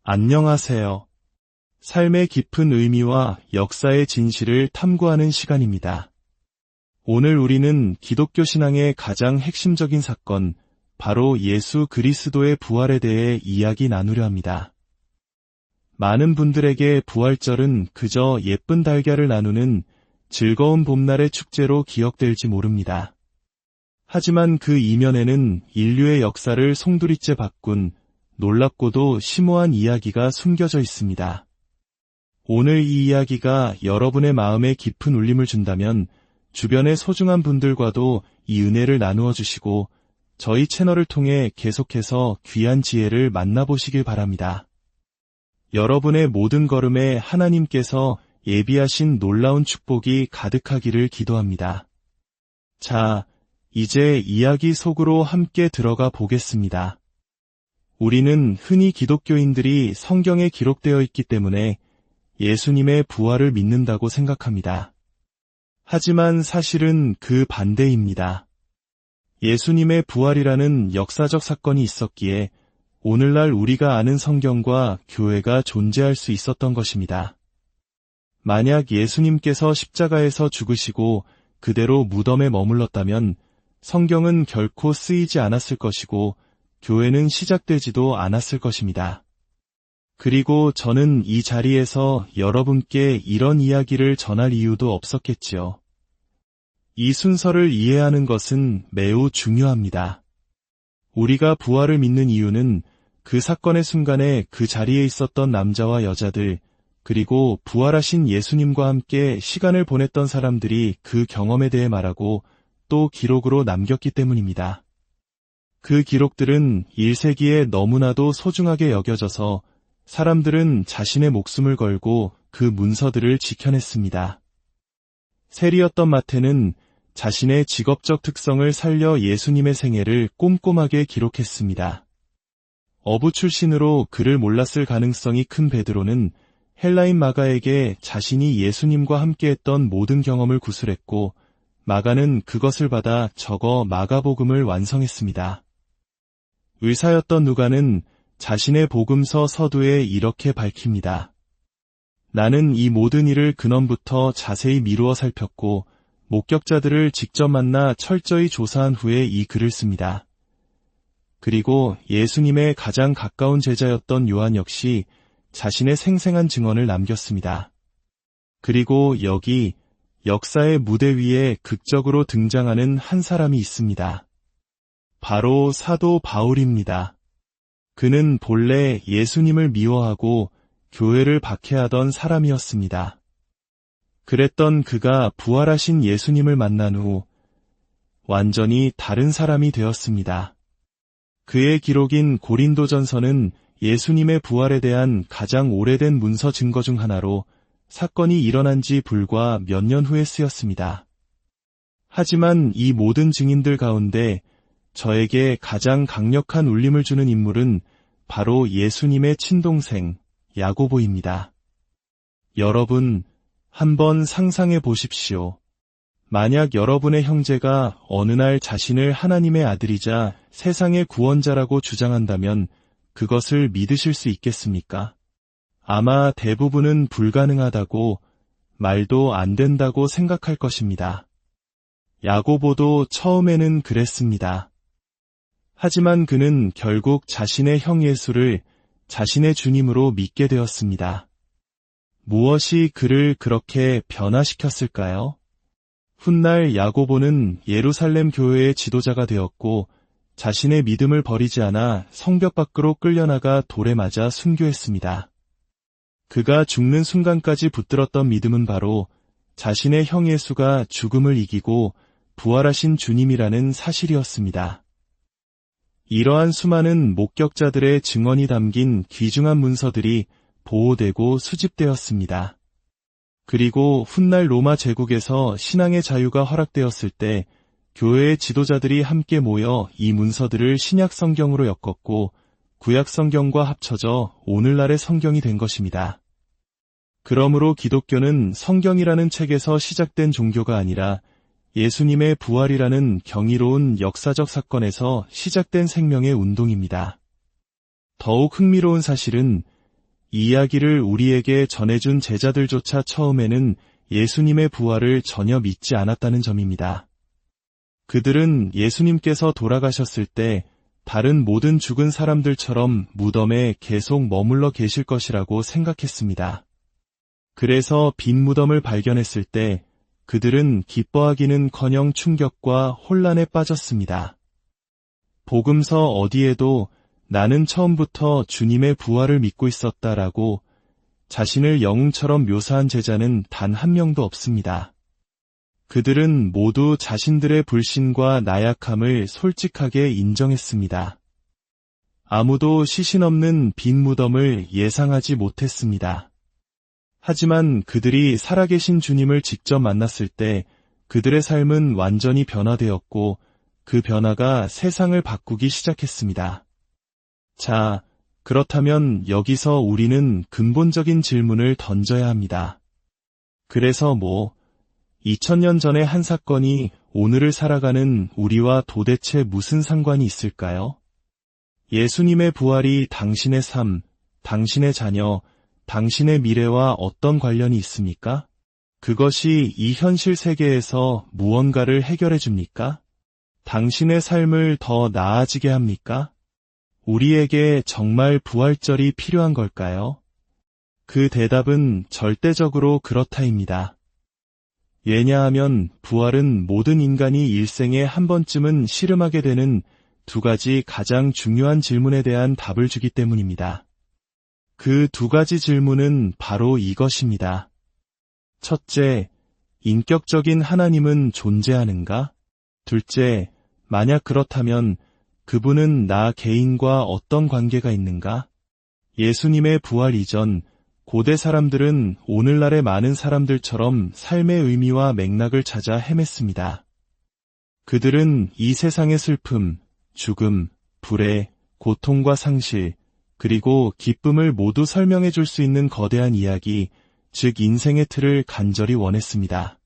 안녕하세요. 삶의 깊은 의미와 역사의 진실을 탐구하는 시간입니다. 오늘 우리는 기독교 신앙의 가장 핵심적인 사건, 바로 예수 그리스도의 부활에 대해 이야기 나누려 합니다. 많은 분들에게 부활절은 그저 예쁜 달걀을 나누는 즐거운 봄날의 축제로 기억될지 모릅니다. 하지만 그 이면에는 인류의 역사를 송두리째 바꾼 놀랍고도 심오한 이야기가 숨겨져 있습니다. 오늘 이 이야기가 여러분의 마음에 깊은 울림을 준다면 주변의 소중한 분들과도 이 은혜를 나누어 주시고 저희 채널을 통해 계속해서 귀한 지혜를 만나보시길 바랍니다. 여러분의 모든 걸음에 하나님께서 예비하신 놀라운 축복이 가득하기를 기도합니다. 자, 이제 이야기 속으로 함께 들어가 보겠습니다. 우리는 흔히 기독교인들이 성경에 기록되어 있기 때문에 예수님의 부활을 믿는다고 생각합니다. 하지만 사실은 그 반대입니다. 예수님의 부활이라는 역사적 사건이 있었기에 오늘날 우리가 아는 성경과 교회가 존재할 수 있었던 것입니다. 만약 예수님께서 십자가에서 죽으시고 그대로 무덤에 머물렀다면 성경은 결코 쓰이지 않았을 것이고 교회는 시작되지도 않았을 것입니다. 그리고 저는 이 자리에서 여러분께 이런 이야기를 전할 이유도 없었겠지요. 이 순서를 이해하는 것은 매우 중요합니다. 우리가 부활을 믿는 이유는 그 사건의 순간에 그 자리에 있었던 남자와 여자들, 그리고 부활하신 예수님과 함께 시간을 보냈던 사람들이 그 경험에 대해 말하고 또 기록으로 남겼기 때문입니다. 그 기록들은 1세기에 너무나도 소중하게 여겨져서 사람들은 자신의 목숨을 걸고 그 문서들을 지켜냈습니다. 세리였던 마태는 자신의 직업적 특성을 살려 예수님의 생애를 꼼꼼하게 기록했습니다. 어부 출신으로 그를 몰랐을 가능성이 큰 베드로는 헬라인 마가에게 자신이 예수님과 함께했던 모든 경험을 구술했고 마가는 그것을 받아 적어 마가복음을 완성했습니다. 의사였던 누가는 자신의 복음서 서두에 이렇게 밝힙니다. 나는 이 모든 일을 근원부터 자세히 미루어 살폈고 목격자들을 직접 만나 철저히 조사한 후에 이 글을 씁니다. 그리고 예수님의 가장 가까운 제자였던 요한 역시 자신의 생생한 증언을 남겼습니다. 그리고 여기 역사의 무대 위에 극적으로 등장하는 한 사람이 있습니다. 바로 사도 바울입니다. 그는 본래 예수님을 미워하고 교회를 박해하던 사람이었습니다. 그랬던 그가 부활하신 예수님을 만난 후 완전히 다른 사람이 되었습니다. 그의 기록인 고린도전서는 예수님의 부활에 대한 가장 오래된 문서 증거 중 하나로 사건이 일어난 지 불과 몇 년 후에 쓰였습니다. 하지만 이 모든 증인들 가운데 저에게 가장 강력한 울림을 주는 인물은 바로 예수님의 친동생 야고보입니다. 여러분, 한번 상상해 보십시오. 만약 여러분의 형제가 어느 날 자신을 하나님의 아들이자 세상의 구원자라고 주장한다면 그것을 믿으실 수 있겠습니까? 아마 대부분은 불가능하다고, 말도 안 된다고 생각할 것입니다. 야고보도 처음에는 그랬습니다. 하지만 그는 결국 자신의 형 예수를 자신의 주님으로 믿게 되었습니다. 무엇이 그를 그렇게 변화시켰을까요? 훗날 야고보는 예루살렘 교회의 지도자가 되었고 자신의 믿음을 버리지 않아 성벽 밖으로 끌려나가 돌에 맞아 순교했습니다. 그가 죽는 순간까지 붙들었던 믿음은 바로 자신의 형 예수가 죽음을 이기고 부활하신 주님이라는 사실이었습니다. 이러한 수많은 목격자들의 증언이 담긴 귀중한 문서들이 보호되고 수집되었습니다. 그리고 훗날 로마 제국에서 신앙의 자유가 허락되었을 때 교회의 지도자들이 함께 모여 이 문서들을 신약 성경으로 엮었고 구약 성경과 합쳐져 오늘날의 성경이 된 것입니다. 그러므로 기독교는 성경이라는 책에서 시작된 종교가 아니라 예수님의 부활이라는 경이로운 역사적 사건에서 시작된 생명의 운동입니다. 더욱 흥미로운 사실은 이 이야기를 우리에게 전해준 제자들조차 처음에는 예수님의 부활을 전혀 믿지 않았다는 점입니다. 그들은 예수님께서 돌아가셨을 때 다른 모든 죽은 사람들처럼 무덤에 계속 머물러 계실 것이라고 생각했습니다. 그래서 빈 무덤을 발견했을 때 그들은 기뻐하기는커녕 충격과 혼란에 빠졌습니다. 복음서 어디에도 나는 처음부터 주님의 부활을 믿고 있었다라고 자신을 영웅처럼 묘사한 제자는 단 한 명도 없습니다. 그들은 모두 자신들의 불신과 나약함을 솔직하게 인정했습니다. 아무도 시신 없는 빈 무덤을 예상하지 못했습니다. 하지만 그들이 살아계신 주님을 직접 만났을 때 그들의 삶은 완전히 변화되었고 그 변화가 세상을 바꾸기 시작했습니다. 자, 그렇다면 여기서 우리는 근본적인 질문을 던져야 합니다. 그래서 2000년 전의 한 사건이 오늘을 살아가는 우리와 도대체 무슨 상관이 있을까요? 예수님의 부활이 당신의 삶, 당신의 자녀, 당신의 미래와 어떤 관련이 있습니까? 그것이 이 현실 세계에서 무언가를 해결해 줍니까? 당신의 삶을 더 나아지게 합니까? 우리에게 정말 부활절이 필요한 걸까요? 그 대답은 절대적으로 그렇다입니다. 왜냐하면 부활은 모든 인간이 일생에 한 번쯤은 씨름하게 되는 두 가지 가장 중요한 질문에 대한 답을 주기 때문입니다. 그 두 가지 질문은 바로 이것입니다. 첫째, 인격적인 하나님은 존재하는가? 둘째, 만약 그렇다면 그분은 나 개인과 어떤 관계가 있는가? 예수님의 부활 이전, 고대 사람들은 오늘날의 많은 사람들처럼 삶의 의미와 맥락을 찾아 헤맸습니다. 그들은 이 세상의 슬픔, 죽음, 불의, 고통과 상실, 그리고 기쁨을 모두 설명해 줄 수 있는 거대한 이야기, 즉 인생의 틀을 간절히 원했습니다.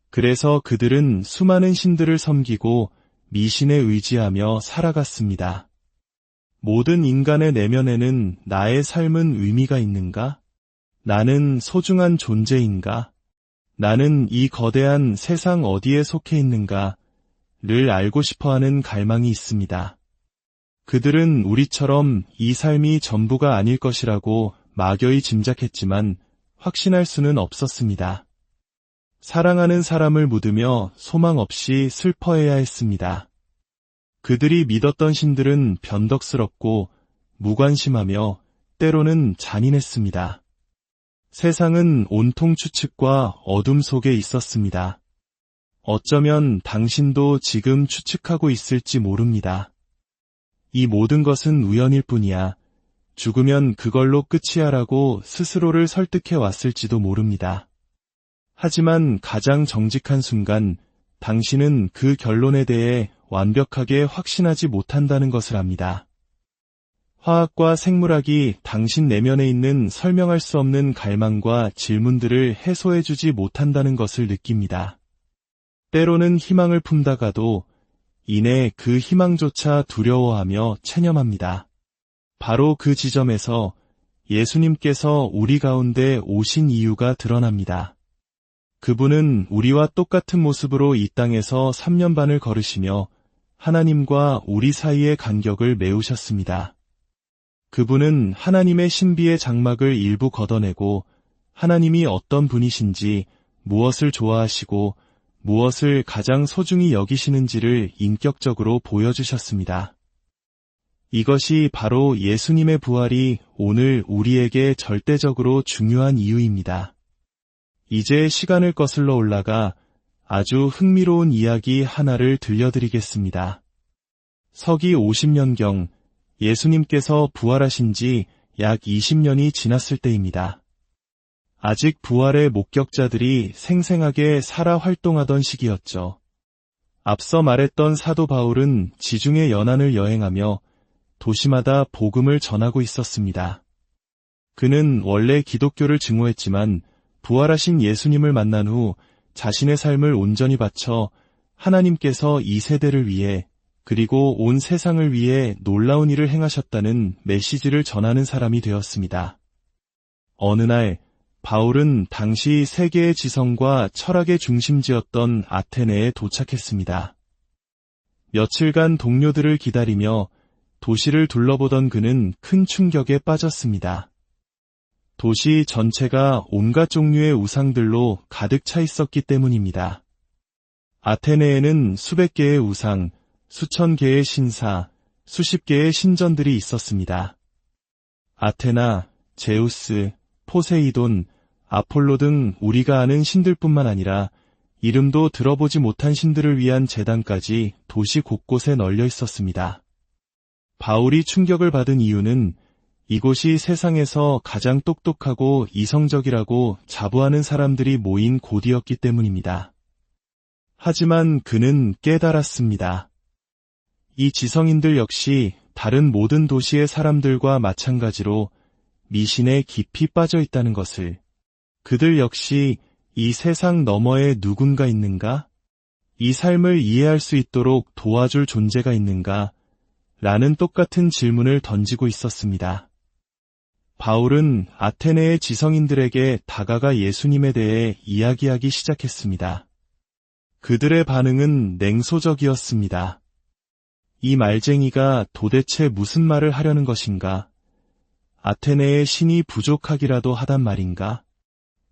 그래서 그들은 수많은 신들을 섬기고 미신에 의지하며 살아갔습니다. 모든 인간의 내면에는 나의 삶은 의미가 있는가? 나는 소중한 존재인가? 나는 이 거대한 세상 어디에 속해 있는가? 를 알고 싶어하는 갈망이 있습니다. 그들은 우리처럼 이 삶이 전부가 아닐 것이라고 막연히 짐작했지만 확신할 수는 없었습니다. 사랑하는 사람을 묻으며 소망 없이 슬퍼해야 했습니다. 그들이 믿었던 신들은 변덕스럽고 무관심하며 때로는 잔인했습니다. 세상은 온통 추측과 어둠 속에 있었습니다. 어쩌면 당신도 지금 추측하고 있을지 모릅니다. 이 모든 것은 우연일 뿐이야. 죽으면 그걸로 끝이야라고 스스로를 설득해 왔을지도 모릅니다. 하지만 가장 정직한 순간 당신은 그 결론에 대해 완벽하게 확신하지 못한다는 것을 압니다. 화학과 생물학이 당신 내면에 있는 설명할 수 없는 갈망과 질문들을 해소해주지 못한다는 것을 느낍니다. 때로는 희망을 품다가도 이내 그 희망조차 두려워하며 체념합니다. 바로 그 지점에서 예수님께서 우리 가운데 오신 이유가 드러납니다. 그분은 우리와 똑같은 모습으로 이 땅에서 3년 반을 걸으시며 하나님과 우리 사이의 간격을 메우셨습니다. 그분은 하나님의 신비의 장막을 일부 걷어내고 하나님이 어떤 분이신지, 무엇을 좋아하시고 무엇을 가장 소중히 여기시는지를 인격적으로 보여주셨습니다. 이것이 바로 예수님의 부활이 오늘 우리에게 절대적으로 중요한 이유입니다. 이제 시간을 거슬러 올라가 아주 흥미로운 이야기 하나를 들려드리겠습니다. 서기 50년경 예수님께서 부활하신 지 약 20년이 지났을 때입니다. 아직 부활의 목격자들이 생생하게 살아 활동하던 시기였죠. 앞서 말했던 사도 바울은 지중해 연안을 여행하며 도시마다 복음을 전하고 있었습니다. 그는 원래 기독교를 증오했지만 부활하신 예수님을 만난 후 자신의 삶을 온전히 바쳐 하나님께서 이 세대를 위해 그리고 온 세상을 위해 놀라운 일을 행하셨다는 메시지를 전하는 사람이 되었습니다. 어느 날 바울은 당시 세계의 지성과 철학의 중심지였던 아테네에 도착했습니다. 며칠간 동료들을 기다리며 도시를 둘러보던 그는 큰 충격에 빠졌습니다. 도시 전체가 온갖 종류의 우상들로 가득 차 있었기 때문입니다. 아테네에는 수백 개의 우상, 수천 개의 신사, 수십 개의 신전들이 있었습니다. 아테나, 제우스, 포세이돈, 아폴로 등 우리가 아는 신들뿐만 아니라 이름도 들어보지 못한 신들을 위한 제단까지 도시 곳곳에 널려 있었습니다. 바울이 충격을 받은 이유는 이곳이 세상에서 가장 똑똑하고 이성적이라고 자부하는 사람들이 모인 곳이었기 때문입니다. 하지만 그는 깨달았습니다. 이 지성인들 역시 다른 모든 도시의 사람들과 마찬가지로 미신에 깊이 빠져 있다는 것을, 그들 역시 이 세상 너머에 누군가 있는가? 이 삶을 이해할 수 있도록 도와줄 존재가 있는가? 라는 똑같은 질문을 던지고 있었습니다. 바울은 아테네의 지성인들에게 다가가 예수님에 대해 이야기하기 시작했습니다. 그들의 반응은 냉소적이었습니다. 이 말쟁이가 도대체 무슨 말을 하려는 것인가? 아테네의 신이 부족하기라도 하단 말인가?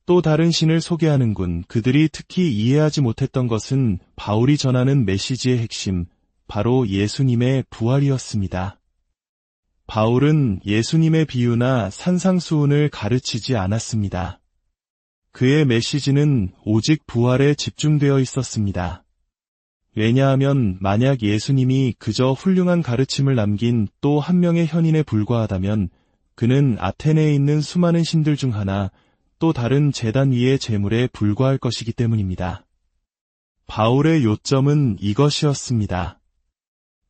또 다른 신을 소개하는군. 그들이 특히 이해하지 못했던 것은 바울이 전하는 메시지의 핵심, 바로 예수님의 부활이었습니다. 바울은 예수님의 비유나 산상수훈을 가르치지 않았습니다. 그의 메시지는 오직 부활에 집중되어 있었습니다. 왜냐하면 만약 예수님이 그저 훌륭한 가르침을 남긴 또 한 명의 현인에 불과하다면 그는 아테네에 있는 수많은 신들 중 하나, 또 다른 제단 위의 제물에 불과할 것이기 때문입니다. 바울의 요점은 이것이었습니다.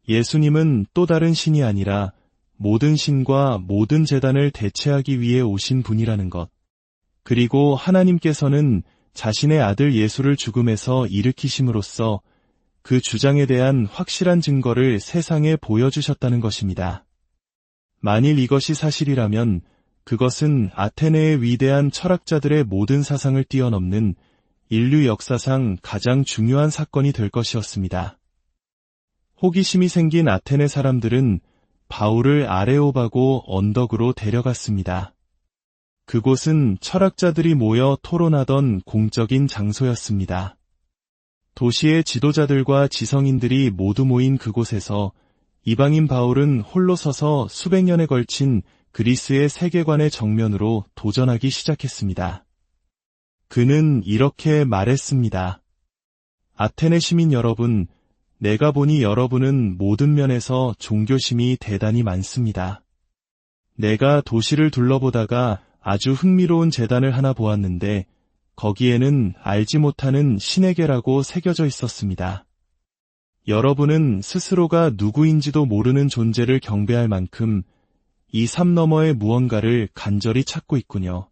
예수님은 또 다른 신이 아니라 모든 신과 모든 제단을 대체하기 위해 오신 분이라는 것. 그리고 하나님께서는 자신의 아들 예수를 죽음에서 일으키심으로써 그 주장에 대한 확실한 증거를 세상에 보여주셨다는 것입니다. 만일 이것이 사실이라면 그것은 아테네의 위대한 철학자들의 모든 사상을 뛰어넘는 인류 역사상 가장 중요한 사건이 될 것이었습니다. 호기심이 생긴 아테네 사람들은 바울을 아레오바고 언덕으로 데려갔습니다. 그곳은 철학자들이 모여 토론하던 공적인 장소였습니다. 도시의 지도자들과 지성인들이 모두 모인 그곳에서 이방인 바울은 홀로 서서 수백 년에 걸친 그리스의 세계관의 정면으로 도전하기 시작했습니다. 그는 이렇게 말했습니다. 아테네 시민 여러분, 내가 보니 여러분은 모든 면에서 종교심이 대단히 많습니다. 내가 도시를 둘러보다가 아주 흥미로운 제단을 하나 보았는데 거기에는 알지 못하는 신에게라고 새겨져 있었습니다. 여러분은 스스로가 누구인지도 모르는 존재를 경배할 만큼 이 삶 너머의 무언가를 간절히 찾고 있군요.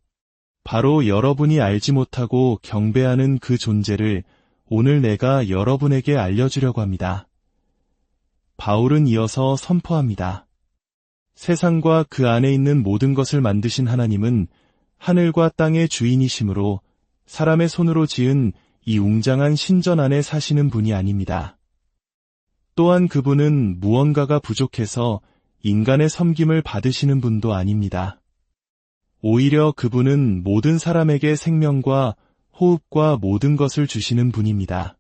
바로 여러분이 알지 못하고 경배하는 그 존재를 오늘 내가 여러분에게 알려주려고 합니다. 바울은 이어서 선포합니다. 세상과 그 안에 있는 모든 것을 만드신 하나님은 하늘과 땅의 주인이시므로 사람의 손으로 지은 이 웅장한 신전 안에 사시는 분이 아닙니다. 또한 그분은 무언가가 부족해서 인간의 섬김을 받으시는 분도 아닙니다. 오히려 그분은 모든 사람에게 생명과 호흡과 모든 것을 주시는 분입니다.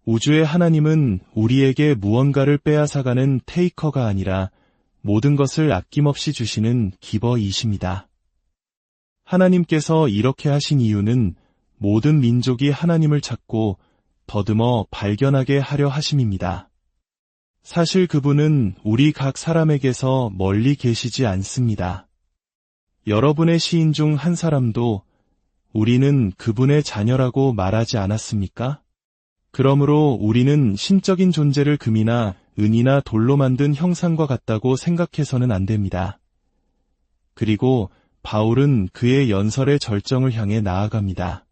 우주의 하나님은 우리에게 무언가를 빼앗아가는 테이커가 아니라 모든 것을 아낌없이 주시는 기버이십니다. 하나님께서 이렇게 하신 이유는 모든 민족이 하나님을 찾고 더듬어 발견하게 하려 하심입니다. 사실 그분은 우리 각 사람에게서 멀리 계시지 않습니다. 여러분의 시인 중 한 사람도 우리는 그분의 자녀라고 말하지 않았습니까? 그러므로 우리는 신적인 존재를 금이나 은이나 돌로 만든 형상과 같다고 생각해서는 안 됩니다. 그리고 바울은 그의 연설의 절정을 향해 나아갑니다.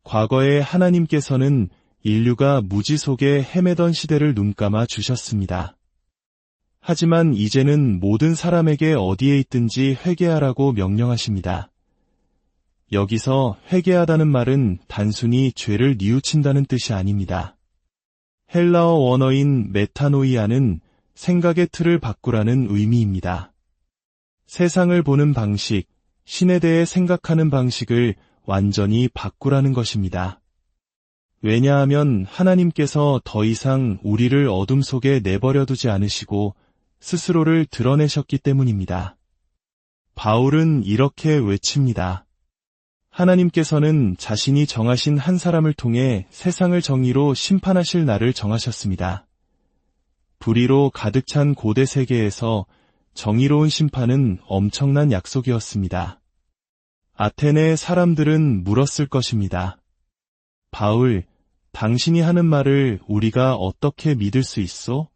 과거에 하나님께서는 인류가 무지 속에 헤매던 시대를 눈감아 주셨습니다. 하지만 이제는 모든 사람에게 어디에 있든지 회개하라고 명령하십니다. 여기서 회개하다는 말은 단순히 죄를 뉘우친다는 뜻이 아닙니다. 헬라어 원어인 메타노이아는 생각의 틀을 바꾸라는 의미입니다. 세상을 보는 방식, 신에 대해 생각하는 방식을 완전히 바꾸라는 것입니다. 왜냐하면 하나님께서 더 이상 우리를 어둠 속에 내버려 두지 않으시고 스스로를 드러내셨기 때문입니다. 바울은 이렇게 외칩니다. 하나님께서는 자신이 정하신 한 사람을 통해 세상을 정의로 심판하실 날을 정하셨습니다. 불의로 가득 찬 고대 세계에서 정의로운 심판은 엄청난 약속이었습니다. 아테네 사람들은 물었을 것입니다. 바울, 당신이 하는 말을 우리가 어떻게 믿을 수 있소?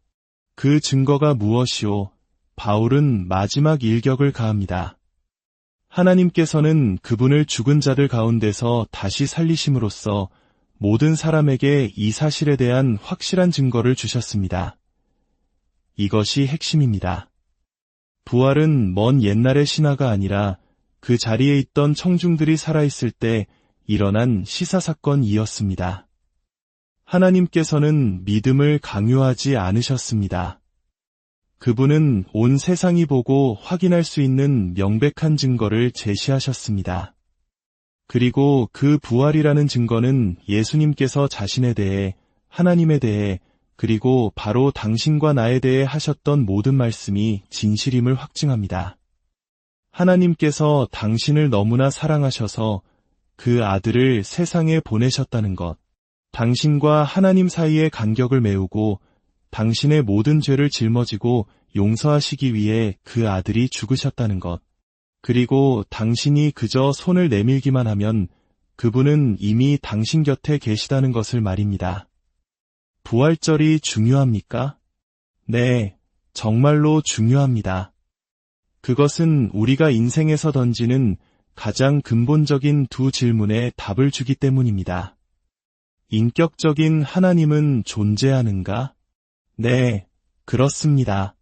그 증거가 무엇이오? 바울은 마지막 일격을 가합니다. 하나님께서는 그분을 죽은 자들 가운데서 다시 살리심으로써 모든 사람에게 이 사실에 대한 확실한 증거를 주셨습니다. 이것이 핵심입니다. 부활은 먼 옛날의 신화가 아니라 그 자리에 있던 청중들이 살아있을 때 일어난 시사사건이었습니다. 하나님께서는 믿음을 강요하지 않으셨습니다. 그분은 온 세상이 보고 확인할 수 있는 명백한 증거를 제시하셨습니다. 그리고 그 부활이라는 증거는 예수님께서 자신에 대해, 하나님에 대해, 그리고 바로 당신과 나에 대해 하셨던 모든 말씀이 진실임을 확증합니다. 하나님께서 당신을 너무나 사랑하셔서 그 아들을 세상에 보내셨다는 것, 당신과 하나님 사이의 간격을 메우고 당신의 모든 죄를 짊어지고 용서하시기 위해 그 아들이 죽으셨다는 것, 그리고 당신이 그저 손을 내밀기만 하면 그분은 이미 당신 곁에 계시다는 것을 말입니다. 부활절이 중요합니까? 네, 정말로 중요합니다. 그것은 우리가 인생에서 던지는 가장 근본적인 두 질문에 답을 주기 때문입니다. 인격적인 하나님은 존재하는가? 네, 그렇습니다.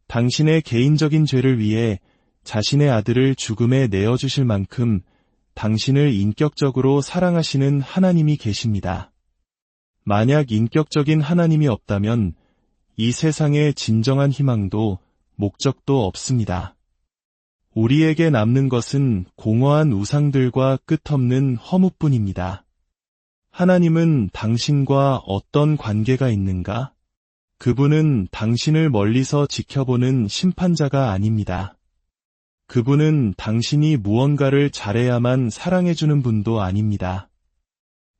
당신의 개인적인 죄를 위해 자신의 아들을 죽음에 내어주실 만큼 당신을 인격적으로 사랑하시는 하나님이 계십니다. 만약 인격적인 하나님이 없다면 이 세상에 진정한 희망도 목적도 없습니다. 우리에게 남는 것은 공허한 우상들과 끝없는 허무뿐입니다. 하나님은 당신과 어떤 관계가 있는가? 그분은 당신을 멀리서 지켜보는 심판자가 아닙니다. 그분은 당신이 무언가를 잘해야만 사랑해주는 분도 아닙니다.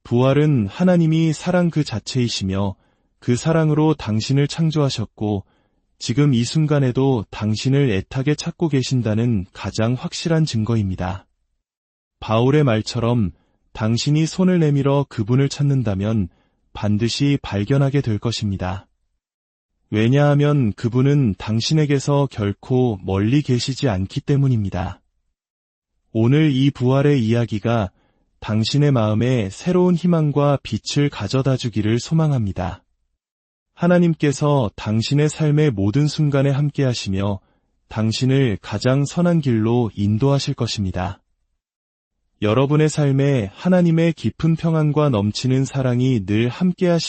부활은 하나님이 사랑 그 자체이시며 그 사랑으로 당신을 창조하셨고 지금 이 순간에도 당신을 애타게 찾고 계신다는 가장 확실한 증거입니다. 바울의 말처럼 당신이 손을 내밀어 그분을 찾는다면 반드시 발견하게 될 것입니다. 왜냐하면 그분은 당신에게서 결코 멀리 계시지 않기 때문입니다. 오늘 이 부활의 이야기가 당신의 마음에 새로운 희망과 빛을 가져다 주기를 소망합니다. 하나님께서 당신의 삶의 모든 순간에 함께 하시며 당신을 가장 선한 길로 인도하실 것입니다. 여러분의 삶에 하나님의 깊은 평안과 넘치는 사랑이 늘 함께 하시기